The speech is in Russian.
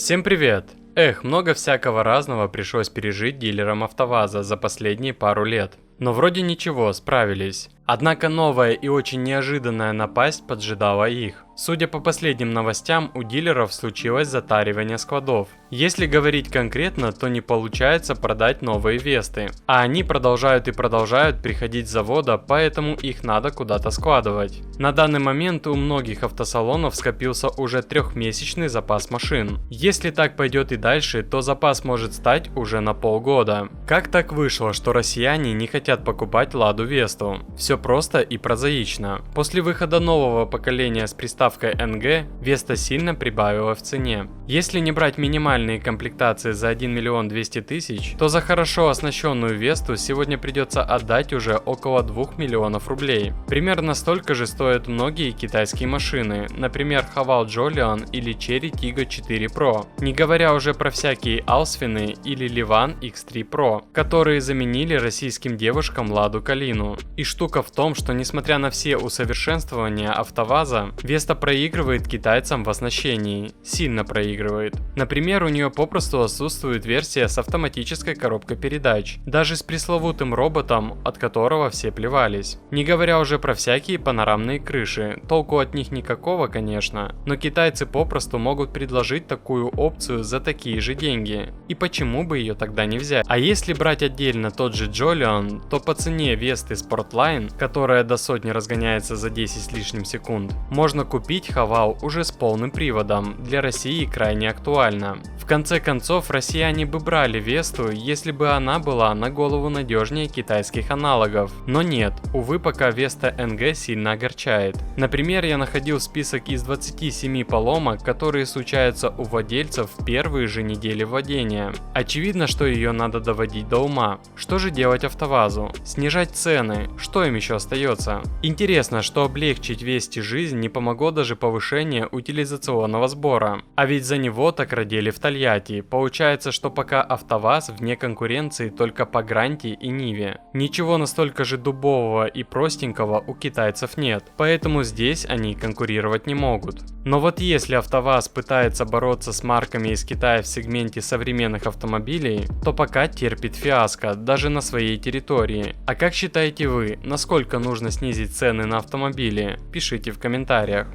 Всем привет! Много всякого разного пришлось пережить дилерам АвтоВАЗа за последние пару лет. Но вроде ничего, справились. Однако новая и очень неожиданная напасть поджидала их. Судя по последним новостям, у дилеров случилось затаривание складов. Если говорить конкретно, то не получается продать новые Весты. А они продолжают и продолжают приходить с завода, поэтому их надо куда-то складывать. На данный момент у многих автосалонов скопился уже трехмесячный запас машин. Если так пойдет и дальше, то запас может стать уже на полгода. Как так вышло, что россияне не хотят покупать Ладу Весту? Все просто и прозаично. После выхода нового поколения с приставкой NG, Веста сильно прибавила в цене. Если не брать минимальные комплектации за 1 миллион 200 тысяч, то за хорошо оснащенную Весту сегодня придется отдать уже около 2 миллионов рублей. Примерно столько же стоят многие китайские машины, например Haval Jolion или Chery Tiggo 4 Pro, не говоря уже про всякие Алсфины или Livan X3 Pro, которые заменили российским девушкам Ладу Калину. И штука в том, что несмотря на все усовершенствования АвтоВАЗа, Веста проигрывает китайцам в оснащении, сильно проигрывает. Например, у нее попросту отсутствует версия с автоматической коробкой передач, даже с пресловутым роботом, от которого все плевались. Не говоря уже про всякие панорамные крыши, толку от них никакого, конечно, но китайцы попросту могут предложить такую опцию за такие же деньги, и почему бы ее тогда не взять? А если брать отдельно тот же Jolion, то по цене Весты Sportline, которая до сотни разгоняется за 10 с лишним секунд, можно купить Haval уже с полным приводом, для России крайне актуально. В конце концов, россияне бы брали Весту, если бы она была на голову надежнее китайских аналогов. Но нет, увы, пока Веста NG сильно огорчает. Например, я находил список из 27 поломок, которые случаются у владельцев в первые же недели владения. Очевидно, что ее надо доводить до ума. Что же делать АвтоВАЗу? Снижать цены? Что им еще остается? Интересно, что облегчить Весте жизнь не помогло даже повышение утилизационного сбора. А ведь за него так родили в Тольятти. Получается, что пока АвтоВАЗ вне конкуренции только по Гранте и Ниве. Ничего настолько же дубового и простенького у китайцев нет, поэтому здесь они конкурировать не могут. Но вот если АвтоВАЗ пытается бороться с марками из Китая в сегменте современных автомобилей, то пока терпит фиаско даже на своей территории. А как считаете вы, насколько нужно снизить цены на автомобили? Пишите в комментариях.